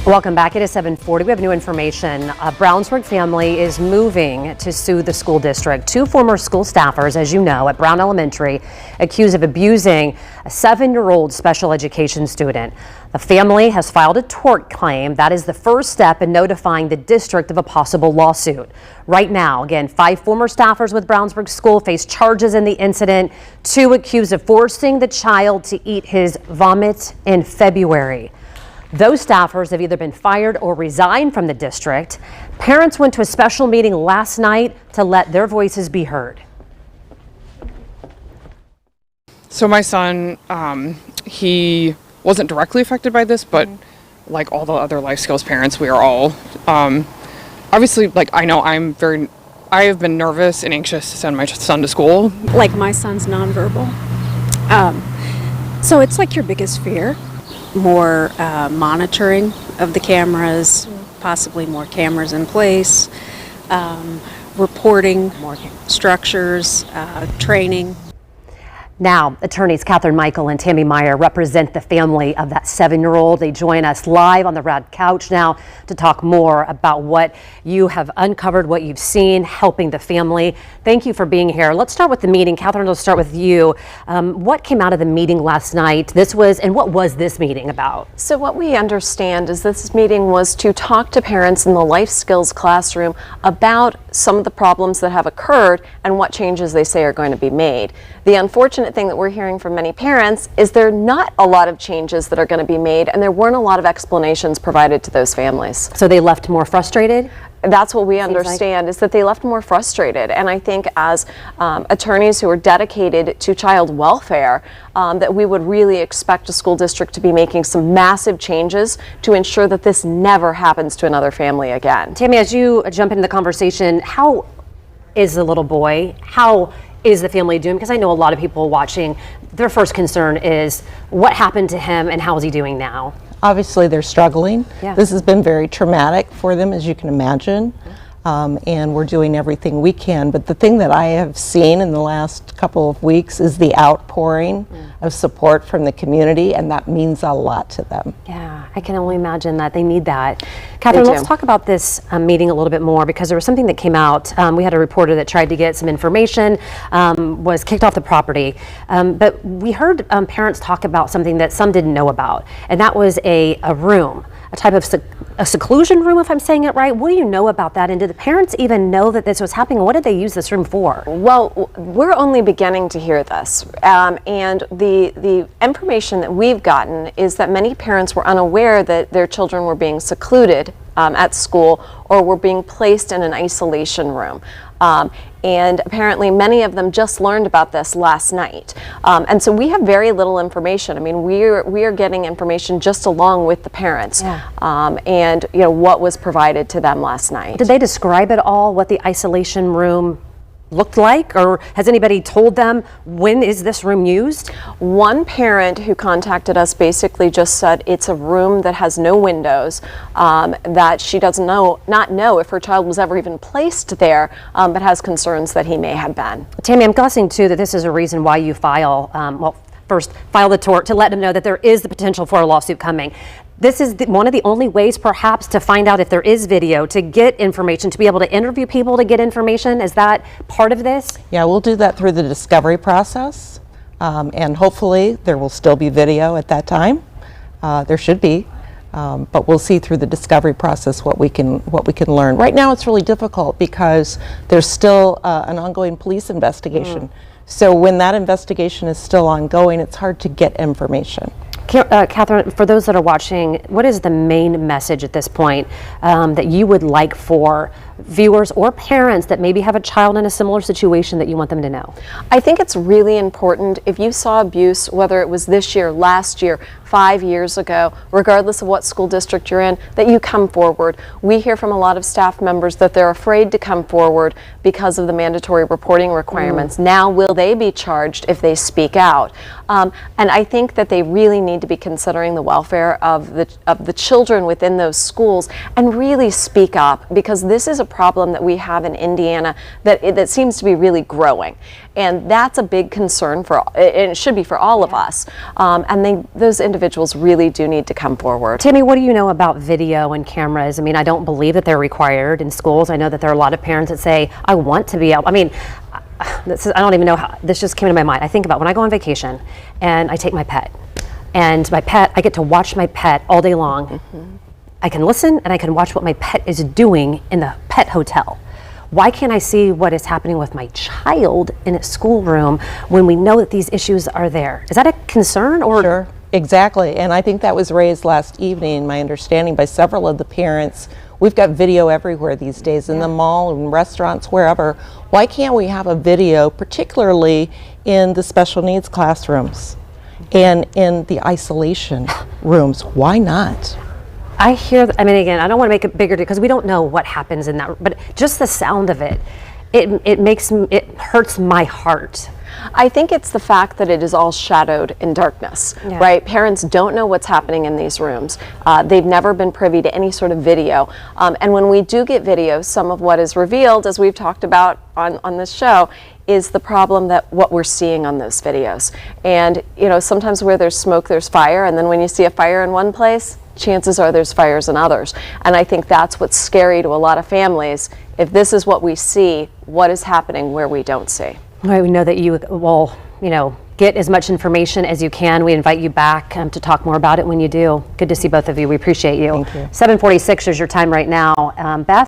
Welcome back. It is 7:40. We have new information. A Brownsburg family is moving to sue the school district. Two former school staffers, as you know, at Brown Elementary, accused of abusing a 7-year-old special education student. The family has filed a tort claim. That is the first step in notifying the district of a possible lawsuit. Right now, again, 5 former staffers with Brownsburg School face charges in the incident. 2 accused of forcing the child to eat his vomit in February. Those staffers have either been fired or resigned from the district. Parents went to a special meeting last night to let their voices be heard. So my son, he wasn't directly affected by this, but like all the other life skills parents, we are all, obviously, like I know I have been nervous and anxious to send my son to school. Like my son's nonverbal. So it's like your biggest fear. More monitoring of the cameras, possibly more cameras in place, reporting, more structures, training. Now, attorneys Catherine Michael and Tammy Meyer represent the family of that 7-year-old. They join us live on the Rad Couch now to talk more about what you have uncovered, what you've seen, helping the family. Thank you for being here. Let's start with the meeting. Catherine, we'll start with you. What came out of the meeting last night? What was this meeting about? So what we understand is this meeting was to talk to parents in the life skills classroom about some of the problems that have occurred and what changes they say are going to be made. The unfortunate thing that we're hearing from many parents is there are not a lot of changes that are going to be made, and there weren't a lot of explanations provided to those families. So they left more frustrated? That's what we understand, is that they left more frustrated. And I think as attorneys who are dedicated to child welfare, that we would really expect a school district to be making some massive changes to ensure that this never happens to another family again. Tammy, as you jump into the conversation, how is the little boy? How is the family doing? Because I know a lot of people watching, their first concern is what happened to him and how is he doing now? Obviously, they're struggling. Yeah. This has been very traumatic for them, as you can imagine, and we're doing everything we can. But the thing that I have seen in the last couple of weeks is the outpouring of support from the community, and that means a lot to them. Yeah, I can only imagine that they need that. Catherine, let's talk about this meeting a little bit more, because there was something that came out. We had a reporter that tried to get some information, was kicked off the property. But we heard parents talk about something that some didn't know about, and that was a room, a type of a seclusion room, if I'm saying it right. What do you know about that? And did the parents even know that this was happening? What did they use this room for? Well, we're only beginning to hear this. And the information that we've gotten is that many parents were unaware that their children were being secluded at school or were being placed in an isolation room. And apparently many of them just learned about this last night. And so we have very little information. I mean, we are getting information just along with the parents. Yeah. And you know what was provided to them last night. Did they describe at all what the isolation room looked like, or has anybody told them when is this room used? One parent who contacted us basically just said it's a room that has no windows, that she does not know if her child was ever even placed there, but has concerns that he may have been. Tammy, I'm guessing too that this is a reason why you file, first file the tort to let them know that there is the potential for a lawsuit coming. This is one of the only ways perhaps to find out if there is video, to get information, to be able to interview people to get information. Is that part of this? Yeah, we'll do that through the discovery process, and hopefully there will still be video at that time. There should be, but we'll see through the discovery process what we can learn. Right now it's really difficult because there's still an ongoing police investigation. So when that investigation is still ongoing, it's hard to get information. Catherine, for those that are watching, what is the main message at this point that you would like for viewers or parents that maybe have a child in a similar situation that you want them to know? I think it's really important, if you saw abuse, whether it was this year, last year, 5 years ago, regardless of what school district you're in, that you come forward. We hear from a lot of staff members that they're afraid to come forward because of the mandatory reporting requirements. Now will they be charged if they speak out? And I think that they really need to be considering the welfare of the children within those schools and really speak up, because this is a problem that we have in Indiana that seems to be really growing. And that's a big concern and it should be for all of us. And those individuals really do need to come forward. Tammy, what do you know about video and cameras? I mean, I don't believe that they're required in schools. I know that there are a lot of parents that say, I want to be able, I mean, I don't even know how, this just came to my mind. I think about when I go on vacation and I take my pet. And my pet, I get to watch my pet all day long. Mm-hmm. I can listen and I can watch what my pet is doing in the pet hotel. Why can't I see what is happening with my child in a schoolroom when we know that these issues are there? Is that a concern or? Sure, exactly. And I think that was raised last evening, my understanding, by several of the parents. We've got video everywhere these days, in the mall, in restaurants, wherever. Why can't we have a video, particularly in the special needs classrooms and in the isolation rooms? Why not? I hear, I mean, again, I don't want to make it bigger because we don't know what happens in that, but just the sound of it, it hurts my heart. I think it's the fact that it is all shadowed in darkness, right? Parents don't know what's happening in these rooms. They've never been privy to any sort of video. And when we do get videos, some of what is revealed, as we've talked about on this show, is the problem that what we're seeing on those videos. And, you know, sometimes where there's smoke, there's fire. And then when you see a fire in one place, chances are there's fires in others. And I think that's what's scary to a lot of families. If this is what we see, what is happening where we don't see? Right, we know that you will, you know, get as much information as you can. We invite you back to talk more about it when you do. Good to see both of you. We appreciate you. Thank you. 7:46 is your time right now. Beth?